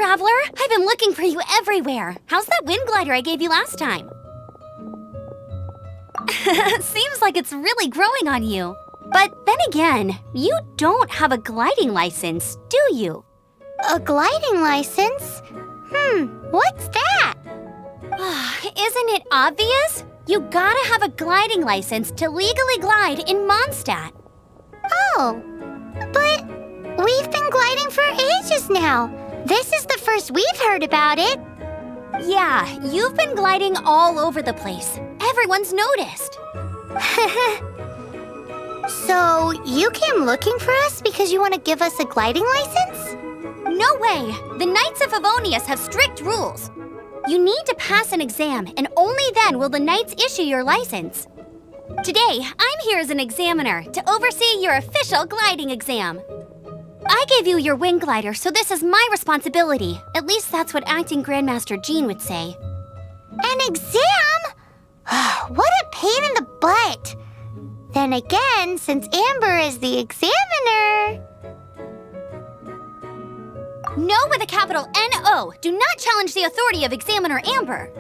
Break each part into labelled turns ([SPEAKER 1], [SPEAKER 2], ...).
[SPEAKER 1] traveler! I've been looking for you everywhere. How's that wind glider I gave you last time? Seems like it's really growing on you. But then again, you don't have a gliding license, do you?
[SPEAKER 2] A gliding license? What's that?
[SPEAKER 1] Isn't it obvious? You gotta have a gliding license to legally glide in Mondstadt.
[SPEAKER 2] Oh, but we've been gliding for ages now. This is the first we've heard about it.
[SPEAKER 1] Yeah, you've been gliding all over the place. Everyone's noticed.
[SPEAKER 2] So, you came looking for us because you want to give us a gliding license?
[SPEAKER 1] No way! The Knights of Favonius have strict rules. You need to pass an exam, and only then will the Knights issue your license. Today, I'm here as an examiner to oversee your official gliding exam. I gave you your wing glider, so this is my responsibility. At least that's what Acting Grandmaster Jean would say.
[SPEAKER 2] An exam? What a pain in the butt! Then again, since Amber is the examiner...
[SPEAKER 1] No with a capital N-O. Do not challenge the authority of Examiner Amber.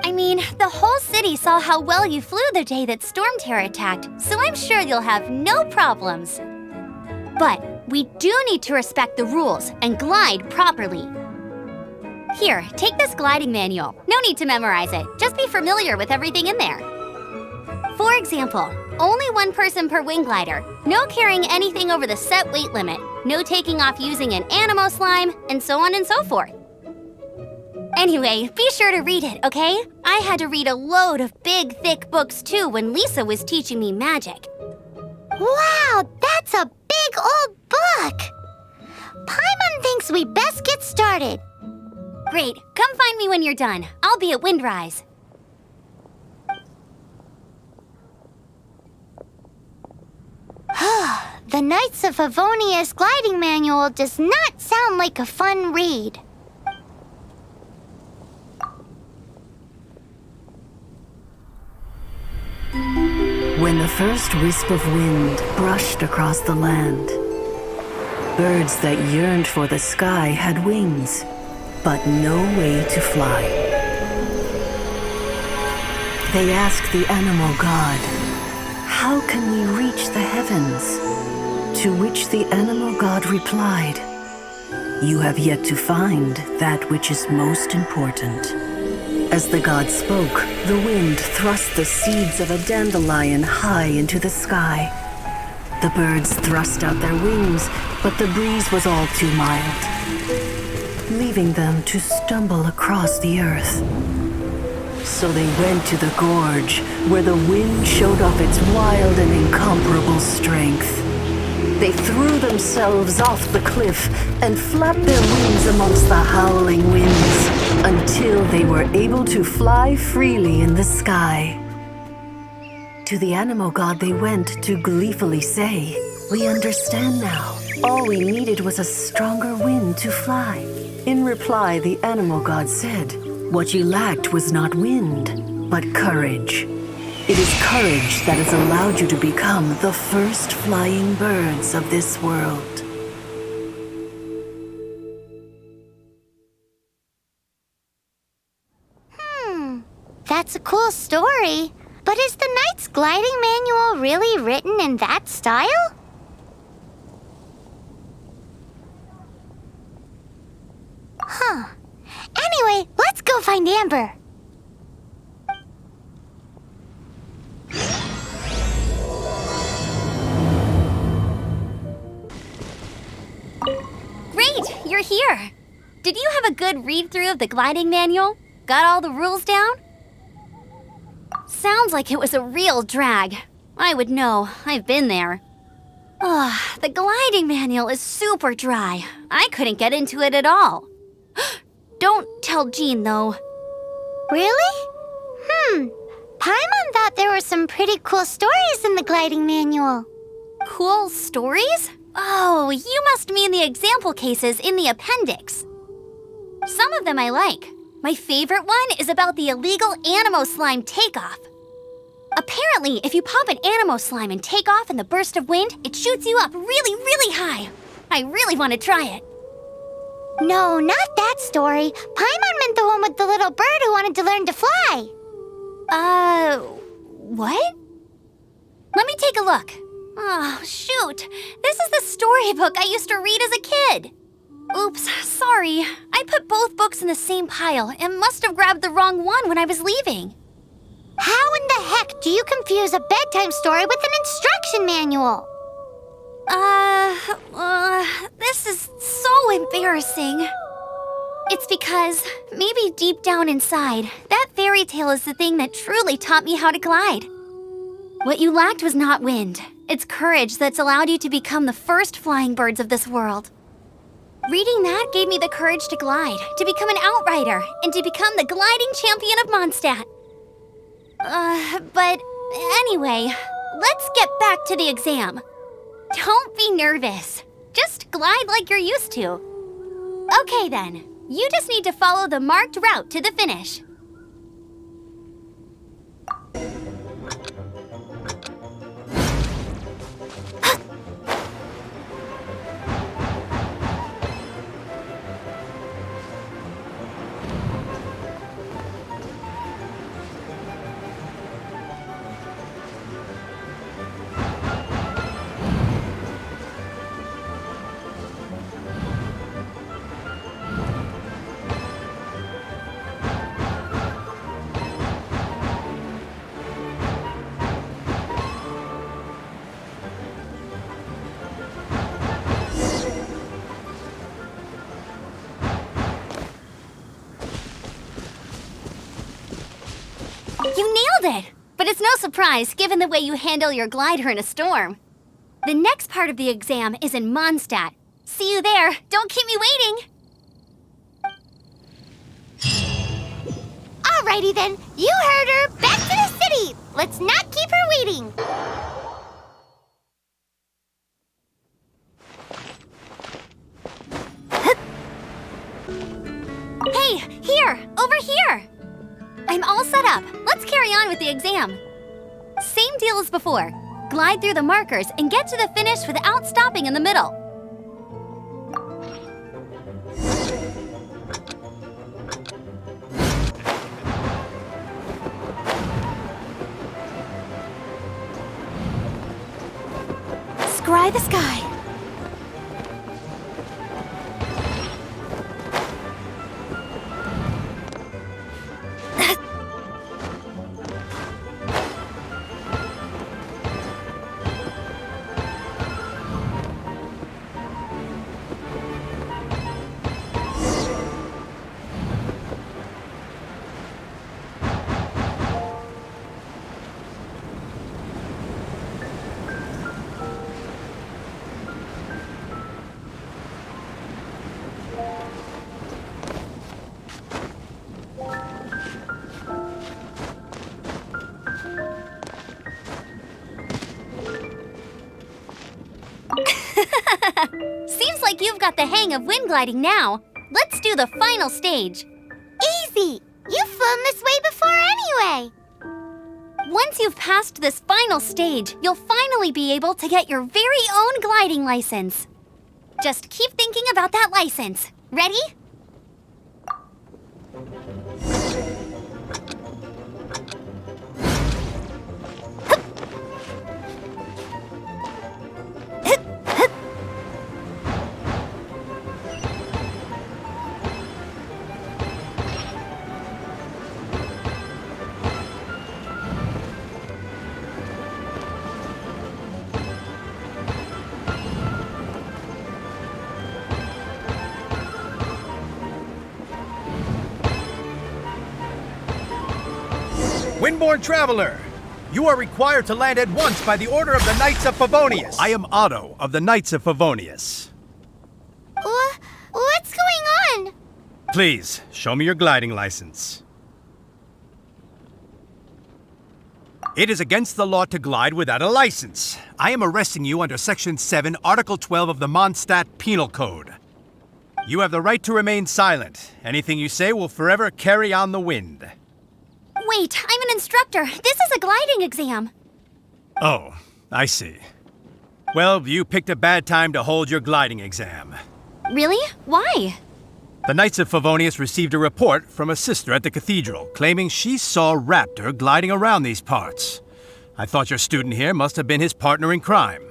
[SPEAKER 1] I mean, the whole city saw how well you flew the day that Storm Terror attacked, so I'm sure you'll have no problems. But we do need to respect the rules and glide properly. Here, take this gliding manual. No need to memorize it. Just be familiar with everything in there. For example, only one person per wing glider, no carrying anything over the set weight limit, no taking off using an Animo slime, and so on and so forth. Anyway, be sure to read it, okay? I had to read a load of big, thick books too when Lisa was teaching me magic.
[SPEAKER 2] Wow, that's a big old book! Paimon thinks we best get started.
[SPEAKER 1] Great, come find me when you're done. I'll be at Windrise.
[SPEAKER 2] The Knights of Favonius gliding manual does not sound like a fun read.
[SPEAKER 3] When the first wisp of wind brushed across the land, birds that yearned for the sky had wings, but no way to fly. They asked the animal god, "How can we reach the heavens?" To which the animal god replied, "You have yet to find that which is most important." As the god spoke, the wind thrust the seeds of a dandelion high into the sky. The birds thrust out their wings, but the breeze was all too mild, leaving them to stumble across the earth. So they went to the gorge, where the wind showed off its wild and incomparable strength. They threw themselves off the cliff and flapped their wings amongst the howling winds until they were able to fly freely in the sky. To the animal god they went to gleefully say, "We understand now. All we needed was a stronger wind to fly." In reply, the animal god said, "What you lacked was not wind, but courage. It is courage that has allowed you to become the first flying birds of this world."
[SPEAKER 2] That's a cool story. But is the Knight's gliding manual really written in that style? Anyway, let's go find Amber.
[SPEAKER 1] Great, you're here. Did you have a good read-through of the gliding manual? Got all the rules down? Sounds like it was a real drag. I would know. I've been there. The gliding manual is super dry. I couldn't get into it at all. Don't tell Jean, though.
[SPEAKER 2] Really? Paimon thought there were some pretty cool stories in the gliding manual.
[SPEAKER 1] Cool stories? Oh, you must mean the example cases in the appendix. Some of them I like. My favorite one is about the illegal Animo slime takeoff. Apparently, if you pop an Animo slime and take off in the burst of wind, it shoots you up really, really high. I really want to try it.
[SPEAKER 2] No, not that story. Paimon meant the one with the little bird who wanted to learn to fly.
[SPEAKER 1] What? Let me take a look. Oh, shoot. This is the storybook I used to read as a kid. Oops, sorry. I put both books in the same pile and must have grabbed the wrong one when I was leaving.
[SPEAKER 2] How in the heck do you confuse a bedtime story with an instruction manual?
[SPEAKER 1] This is so embarrassing. It's because, maybe deep down inside, that fairy tale is the thing that truly taught me how to glide. What you lacked was not wind. It's courage that's allowed you to become the first flying birds of this world. Reading that gave me the courage to glide, to become an outrider, and to become the gliding champion of Mondstadt. But anyway, let's get back to the exam. Don't be nervous. Just glide like you're used to. Okay then, you just need to follow the marked route to the finish. You nailed it! But it's no surprise, given the way you handle your glider in a storm. The next part of the exam is in Mondstadt. See you there. Don't keep me waiting.
[SPEAKER 2] Alrighty then, you heard her. Back to the city. Let's not keep her waiting.
[SPEAKER 1] Hey, here! Over here! I'm all set up. Let's carry on with the exam. Same deal as before. Glide through the markers and get to the finish without stopping in the middle. Scry the sky. Seems like you've got the hang of wind gliding now. Let's do the final stage.
[SPEAKER 2] Easy. You've flown this way before anyway.
[SPEAKER 1] Once you've passed this final stage, you'll finally be able to get your very own gliding license. Just keep thinking about that license. Ready?
[SPEAKER 4] Windborne Traveler, you are required to land at once by the order of the Knights of Favonius. I am Otto of the Knights of Favonius.
[SPEAKER 2] What's going on?
[SPEAKER 4] Please, show me your gliding license. It is against the law to glide without a license. I am arresting you under Section 7, Article 12 of the Mondstadt Penal Code. You have the right to remain silent. Anything you say will forever carry on the wind.
[SPEAKER 1] Wait, I'm an instructor. This is a gliding exam.
[SPEAKER 4] Oh, I see. Well, you picked a bad time to hold your gliding exam.
[SPEAKER 1] Really? Why?
[SPEAKER 4] The Knights of Favonius received a report from a sister at the cathedral claiming she saw Raptor gliding around these parts. I thought your student here must have been his partner in crime.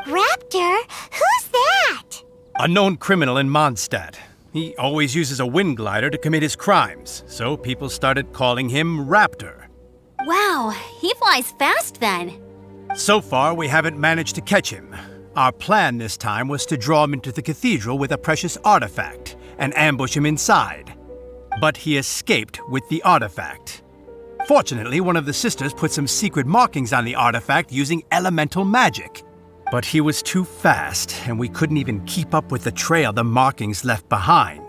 [SPEAKER 2] Raptor? Who's that?
[SPEAKER 4] A known criminal in Mondstadt. He always uses a wind glider to commit his crimes, so people started calling him Raptor.
[SPEAKER 1] Wow, he flies fast then.
[SPEAKER 4] So far, we haven't managed to catch him. Our plan this time was to draw him into the cathedral with a precious artifact and ambush him inside. But he escaped with the artifact. Fortunately, one of the sisters put some secret markings on the artifact using elemental magic. But he was too fast, and we couldn't even keep up with the trail the markings left behind.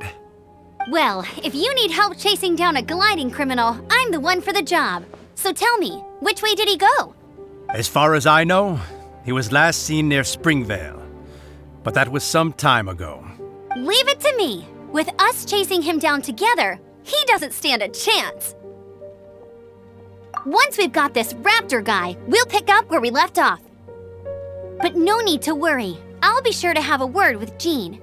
[SPEAKER 1] Well, if you need help chasing down a gliding criminal, I'm the one for the job. So tell me, which way did he go?
[SPEAKER 4] As far as I know, he was last seen near Springvale. But that was some time ago.
[SPEAKER 1] Leave it to me. With us chasing him down together, he doesn't stand a chance. Once we've got this Raptor guy, we'll pick up where we left off. But no need to worry. I'll be sure to have a word with Jean.